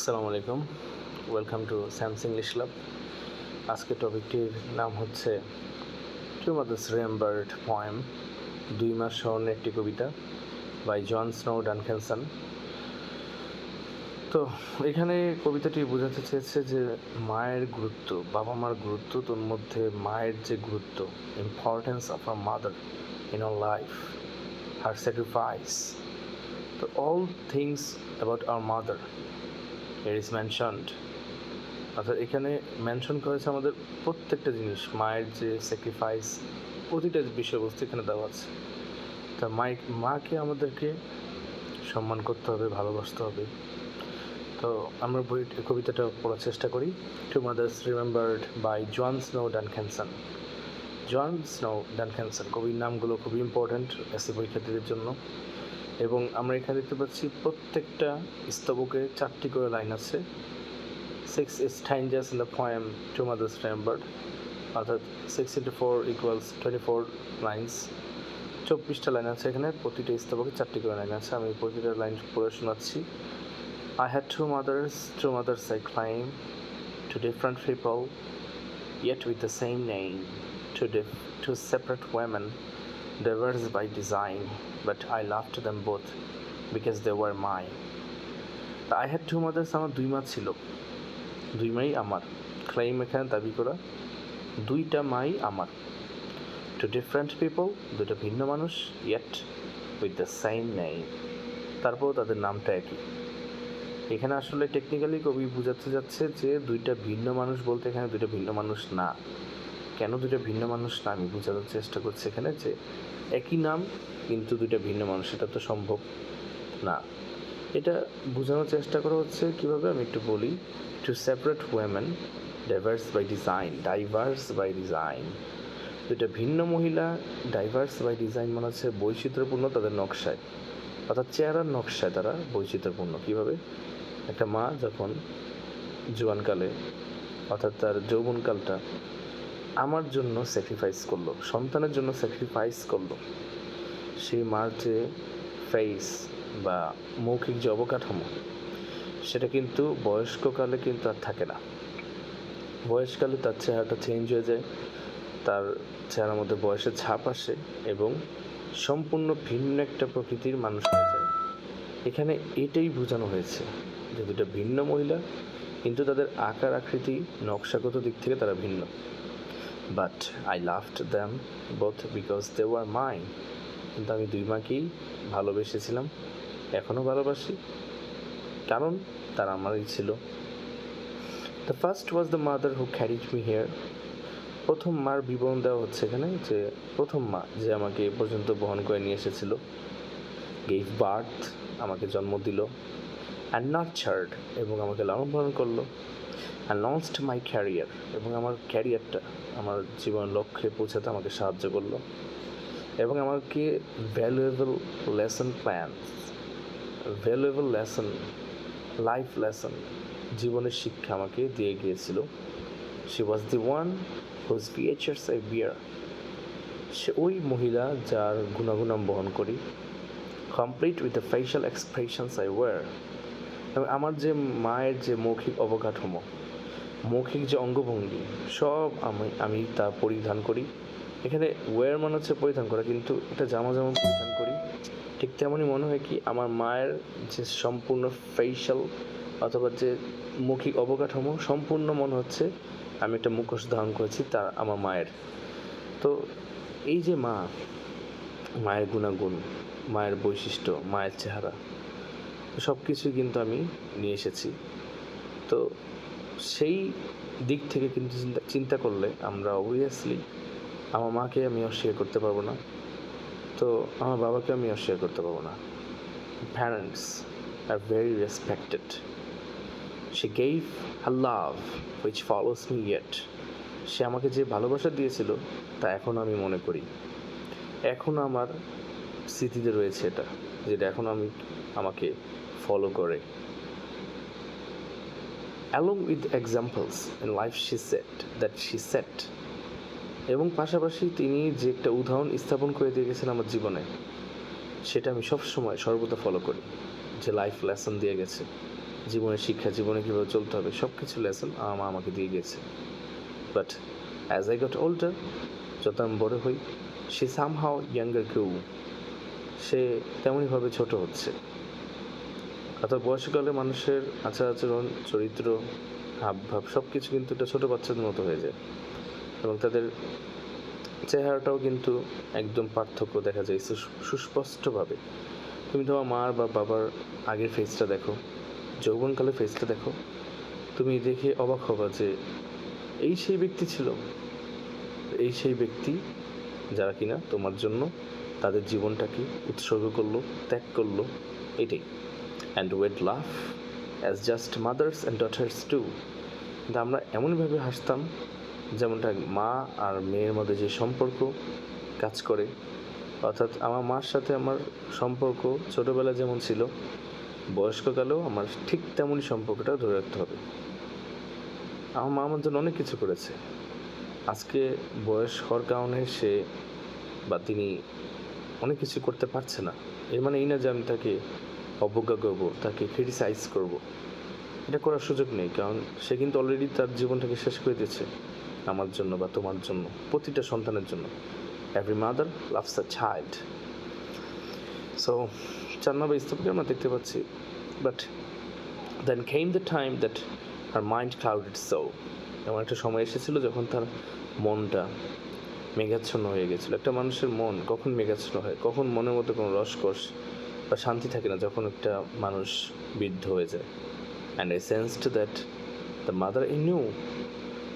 আসসালামু আলাইকুম, welcome to Sam's English club. আজকের টপিকটির নাম হচ্ছে টু মাদার্স রিমেম্বার্ড পোয়েম, 2 মাস স্মরণে একটি কবিতা বাই জন স্নো ডানক্যানসন। তো এখানে কবিতাটি বোঝাতে চেয়েছে যে মায়ের গুরুত্ব, বাবা মার গুরুত্ব, তোর মধ্যে মায়ের যে গুরুত্ব, importance of a mother in our life, her sacrifice, তো all things about our mother it is mentioned. অর্থাৎ এখানে মেনশন করেছে আমাদের প্রত্যেকটা জিনিস, মায়ের যে স্যাক্রিফাইস, প্রতিটা বিষয়বস্তু এখানে দেওয়া আছে। তা মাকে আমাদেরকে সম্মান করতে হবে, ভালোবাসতে হবে। তো আমরা কবিতাটা পড়ার চেষ্টা করি। Two mothers remembered by John Snow Duncanson. John Snow Duncanson কবির নামগুলো খুবই ইম্পর্ট্যান্ট এসএ পরীক্ষার্থীদের জন্য। এবং আমরা এখানে দেখতে পাচ্ছি প্রত্যেকটা স্তবকে 4টি করে লাইন আছে। 6 stanzas in the poem Two Mothers Remembered, অর্থাৎ 6 into 4 equals 24 lines। 24টা লাইন আছে এখানে, প্রতিটা স্তবকে 4টি করে লাইন আছে। আমি প্রতিটা লাইন পড়ে শোনাচ্ছি। I had two mothers I claim, two different people, yet with the same name, two separate women, diverse by design, but I loved them both because they were mine. I had two mothers, আমার 2 মা ছিল, 2 মাই আমার। Claim এখানে দাবি করা, 2টা মাই আমার। Two different people, 2টা ভিন্ন মানুষ, yet with the same name, তারপরও তাদের নামটা একই। এখানে আসলে টেকনিক্যালি কবি বোঝাতে যাচ্ছে যে 2টা ভিন্ন মানুষ বলতে এখানে 2টা ভিন্ন মানুষ না। কেন 2টা ভিন্ন মানুষ না আমি বোঝানোর চেষ্টা করছি এখানে, যে একই নাম কিন্তু 2টা ভিন্ন মানুষ, এটা তো সম্ভব না। এটা বোঝানোর চেষ্টা করা হচ্ছে কীভাবে, আমি একটু বলি। To separate women, diverse by design, 2টা ভিন্ন মহিলা, ডাইভার্স বাই ডিজাইন মানে হচ্ছে বৈচিত্র্যপূর্ণ তাদের নকশায়, অর্থাৎ চেহারার নকশায় তারা বৈচিত্র্যপূর্ণ। কীভাবে, একটা মা যখন জোয়ানকালে অর্থাৎ তার যৌবনকালটা আমার জন্য স্যাক্রিফাইস করলো, সন্তানের জন্য স্যাক্রিফাইস করলো, সেই মার যে ফেস বা মৌখিক যে অবকাঠামো, সেটা কিন্তু বয়স্ককালে কিন্তু আর থাকে না। বয়সকালে তার চেহারাটা চেঞ্জ হয়ে যায়, তার চেহারার মধ্যে বয়সের ছাপ আসে এবং সম্পূর্ণ ভিন্ন একটা প্রকৃতির মানুষ হয়ে যায়। এখানে এটাই বোঝানো হয়েছে যে 2টা ভিন্ন মহিলা, কিন্তু তাদের আকার আকৃতি নকশাগত দিক থেকে তারা ভিন্ন। But I loved them both because they were mine, কিন্তু আমি 2 মাকেই ভালোবেসেছিলাম, এখনও ভালোবাসি, কারণ তারা আমারই ছিল। The first was the mother who carried me here, প্রথম মার বিবরণ দেওয়া হচ্ছে এখানে, যে প্রথম মা যে আমাকে এ পর্যন্ত বহন করে নিয়ে এসেছিল। গেভ বার্থ, আমাকে জন্ম দিল। অ্যান্ড নার্চার্ড, এবং আমাকে লালন পালন করলো। অ্যান্ড লঞ্চড মাই ক্যারিয়ার, এবং আমার ক্যারিয়ারটা, আমার জীবন লক্ষ্যে পৌঁছাতে আমাকে সাহায্য করলো। এবং আমাকে ভ্যালুয়েবল লেসন, লাইফ লেসন, জীবনের শিক্ষা আমাকে দিয়ে গিয়েছিল। She was the one whose features I bear, সে ওই মহিলা যার গুণাগুণ আমি বহন করি। Complete with the facial expressions I wear, এবং আমার যে মায়ের যে মৌখিক অবকাঠামো, মৌখিক যে অঙ্গভঙ্গি, সব আমি তা পরিধান করি। এখানে ওয়্যার মানে হচ্ছে পরিধান করা, কিন্তু এটা জামা যেমন পরিধান করি, ঠিক তেমনই মনে হয় কি আমার মায়ের যে সম্পূর্ণ ফেশিয়াল অথবা যে মৌখিক অবকাঠামো, সম্পূর্ণ মনে হচ্ছে আমি একটা মুখোশ ধারণ করেছি তা আমার মায়ের। তো এই যে মায়ের গুণাগুণ, মায়ের বৈশিষ্ট্য, মায়ের চেহারা, সব কিছুই কিন্তু আমি নিয়ে এসেছি। তো সেই দিক থেকে কিন্তু চিন্তা করলে আমরা অবভিয়াসলি আমার মাকে আমি অস্বীকার করতে পারবো না, তো আমার বাবাকে আমি অস্বীকার করতে পারবো না। Parents are very respected. She gave her love which follows me yet, সে আমাকে যে ভালোবাসা দিয়েছিল তা এখন আমি মনে করি, এখন আমার স্মৃতিতে রয়েছে এটা, যেটা এখন আমাকে ফলো করে। Along with examples in life she said, এবং পাশাপাশি তিনি যে একটা উদাহরণ স্থাপন করে দিয়ে গেছেন আমার জীবনে, সেটা আমি সবসময় সর্বদা ফলো করি, যে লাইফ লেসন দিয়ে গেছে। জীবনের শিক্ষা, জীবনে কীভাবে চলতে হবে, সব কিছু লেসন আমার মা আমাকে দিয়ে গেছে। But as I got older, যত আমি বড় হই, সে সামহাও ইয়াঙ্গার গ্রু, সে তেমনইভাবে ছোট হচ্ছে। অর্থাৎ বয়সকালে মানুষের আচার আচরণ, চরিত্র, হাবভাব সব কিছু কিন্তু একটা ছোটো বাচ্চাদের মতো হয়ে যায়, এবং তাদের চেহারাটাও কিন্তু একদম পার্থক্য দেখা যায় সুস্পষ্টভাবে। তুমি তোমার মার বা বাবার আগের ফেসটা দেখো, যৌবনকালের ফেসটা দেখো, তুমি দেখে অবাক হবা যে এই সেই ব্যক্তি ছিল, এই সেই ব্যক্তি যারা কিনা তোমার জন্য তাদের জীবনটাকে উৎসর্গ করলো, ত্যাগ করলো, এটাই। And we'd love as just mothers and daughters do. কিন্তু আমরা এমনভাবে হাসতাম যেমনটা মা আর মেয়ের মধ্যে যে সম্পর্ক কাজ করে, অর্থাৎ আমার মার সাথে আমার সম্পর্ক ছোটোবেলায় যেমন ছিল, বয়স্ককালেও আমার ঠিক তেমনই সম্পর্কটা ধরে রাখতে হবে। আমার মা আমার জন্য অনেক কিছু করেছে। আজকে বয়স হওয়ার কারণে সে বা তিনি অনেক কিছু করতে পারছে না, এর মানে এই না যে আমি তাকে অবজ্ঞা করবো, তাকে ক্রিটিসাইজ করব। এটা করার সুযোগ নেই, কারণ সে কিন্তু অলরেডি তার জীবনটাকে শেষ করে দিয়েছে আমার জন্য বা তোমার জন্য, প্রতিটা সন্তানের জন্য। Every mother loves a child. So 4 number স্তবকে আমরা দেখতে পাচ্ছি, but then came the time that her mind clouded so. এমন একটা সময় এসেছিল যখন তার মনটা মেঘাচ্ছন্ন হয়ে গেছিলো। একটা মানুষের মন কখন মেঘাচ্ছন্ন হয়, কখন মনের মধ্যে কোনো রসকস বা শান্তি থাকে না, যখন একটা মানুষ বৃদ্ধ হয়ে যায়। And I sensed that the mother I knew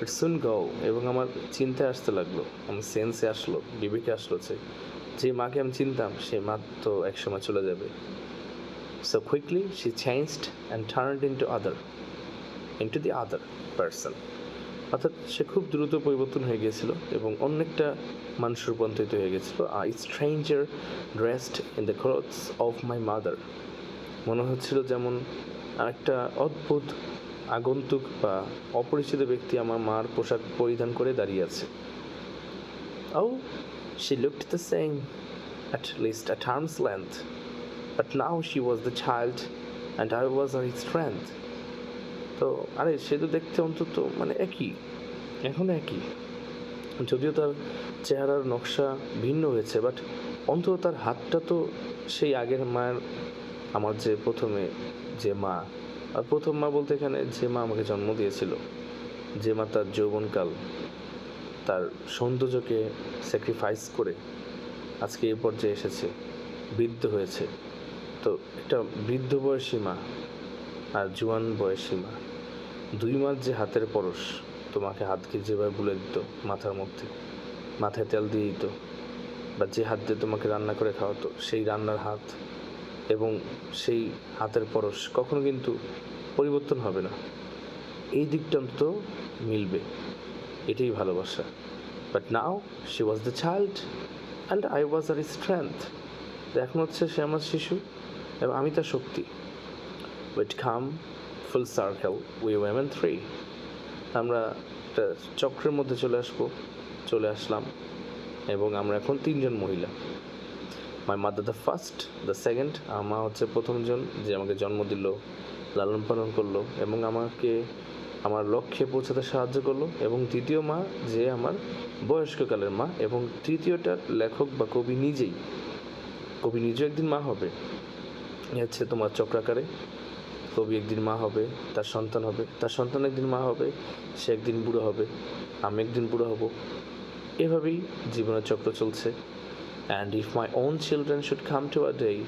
it soon go. এবং আমার চিন্তায় আসতে লাগলো, আমার সেন্সে আসলো, বিবেকে আসলো যে মাকে আমি চিনতাম সে মা তো একসময় চলে যাবে। So quickly she changed and turned into the other person. অর্থাৎ সে খুব দ্রুত পরিবর্তন হয়ে গিয়েছিল এবং অন্য একটা মানুষ রূপান্তরিত হয়ে গেছিল। I stranger dressed in the clothes of my mother. মনে হচ্ছিল যেমন একটা অদ্ভুত আগন্তুক বা অপরিচিত ব্যক্তি আমার মার পোশাক পরিধান করে দাঁড়িয়ে আছে। Oh, she looked the same, at least at arm's length, but now she was the child and I was her strength. তো আরে সে তো দেখতে অন্তত মানে একই, এখনও একই, যদিও তার চেহারার নকশা ভিন্ন হয়েছে, বাট অন্তত তার হাতটা তো সেই আগের মায়ের, আমার যে প্রথমে যে মা, আর প্রথম মা বলতে এখানে যে মা আমাকে জন্ম দিয়েছিল, যে মা তার যৌবনকাল, তার সৌন্দর্যকে স্যাক্রিফাইস করে আজকে এই পর্যায়ে এসেছে, বৃদ্ধ হয়েছে। তো একটা বৃদ্ধ বয়সী মা আর জোয়ান বয়সী মা, দুই মাস যে হাতের পরশ, তোমাকে হাতকে যেভাবে বুলে দিত মাথার মধ্যে, মাথায় তেল দিয়ে দিত, বা যে হাত দিয়ে তোমাকে রান্না করে খাওয়াতো, সেই রান্নার হাত এবং সেই হাতের পরশ কখনো কিন্তু পরিবর্তন হবে না। এই দিকটা অন্তত মিলবে, এটাই ভালোবাসা। But now she was the child and I was her strength. এখন হচ্ছে সে আমার শিশু এবং আমি তার শক্তি। We'd come full circle we women three. আমরা একটা চক্রের মধ্যে চলে আসলাম এবং আমরা এখন 3 জন মহিলা। My mother the first, the second, আমার মা হচ্ছে প্রথমজন যে আমাকে জন্ম দিল, লালন পালন করলো এবং আমাকে আমার লক্ষ্যে পৌঁছাতে সাহায্য করলো, এবং দ্বিতীয় মা যে আমার বয়স্ককালের মা, এবং তৃতীয়টা লেখক বা কবি নিজেই। কবি নিজেও একদিন মা হবে, এ হচ্ছে তোমার চক্রাকারে। কবি একদিন মা হবে, তার সন্তান হবে, তার সন্তান একদিন মা হবে, সে একদিন বুড়ো হবে, আমি একদিন বুড়ো হব। এভাবেই জীবনের চক্র চলছে। And if my own children should come to a day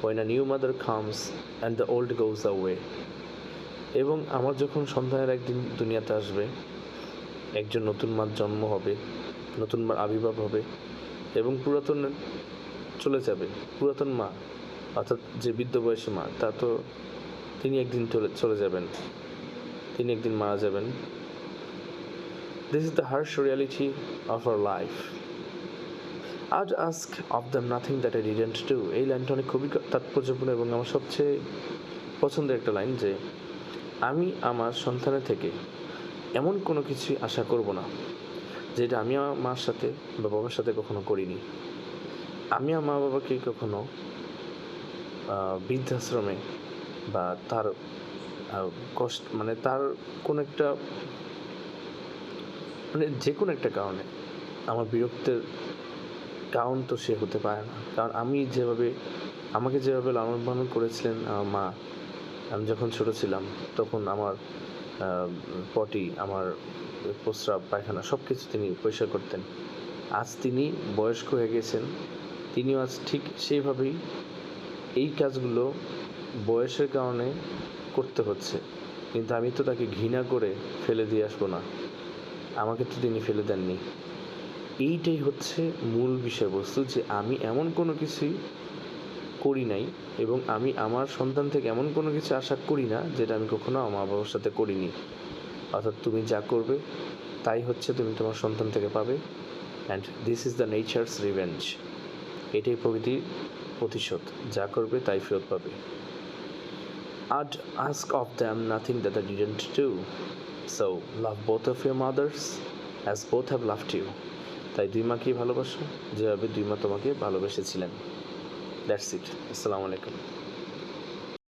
when a new mother comes and the old goes away. এবং আমার যখন সন্তানের একদিন দুনিয়াতে আসবে, একজন নতুন মার জন্ম হবে, নতুন মার আবির্ভাব হবে এবং পুরাতন চলে যাবে। পুরাতন মা অর্থাৎ যে বৃদ্ধ বয়সী মা, তা তো তিনি একদিন চলে যাবেন, তিনি একদিন মারা যাবেন। This is the harsh reality of our life. I'd ask of them nothing that I didn't do. এই লাইনটা অনেক খুবই তাৎপর্যপূর্ণ এবং আমার সবচেয়ে পছন্দের একটা লাইন, যে আমি আমার সন্তানের থেকে এমন কোনো কিছুই আশা করব না যেটা আমি আমার মার সাথে বা বাবার সাথে কখনো করিনি। আমি আমার মা বাবাকে কখনো বৃদ্ধাশ্রমে বা তার কষ্ট মানে তার কোনো একটা মানে যে কোনো একটা কারণে আমার বিরক্তের কারণ তো সে হতে পারে না। কারণ আমাকে যেভাবে লালন পালন করেছিলেন আমার মা, আমি যখন ছোট ছিলাম তখন আমার পটি, আমার প্রস্রাব পায়খানা সব কিছু তিনি পরিষ্কার করতেন। আজ তিনি বয়স্ক হয়ে গেছেন, তিনিও আজ ঠিক সেইভাবেই এই কাজগুলো বয়সের কারণে করতে হচ্ছে। কিন্তু আমি তো তাকে ঘৃণা করে ফেলে দিয়ে আসবো না, আমাকে তো তিনি ফেলে দেননি। এইটাই হচ্ছে মূল বিষয়বস্তু, যে আমি এমন কোনো কিছুই করি নাই এবং আমি আমার সন্তান থেকে এমন কোনো কিছু আশা করি না যেটা আমি কখনো আমার বাবার সাথে করিনি। অর্থাৎ তুমি যা করবে তাই হচ্ছে তুমি তোমার সন্তান থেকে পাবে, and this is the nature's revenge. এটাই প্রকৃতির প্রতিশোধ, যা করবে তাই ফেরত পাবে। I'd ask of them nothing that I didn't do. So love both of your mothers as both have loved you. তাই দুই মাকেই ভালোবাসো যেভাবে দুই মা তোমাকে ভালোবেসেছিলেন। That's it. আসসালামু আলাইকুম।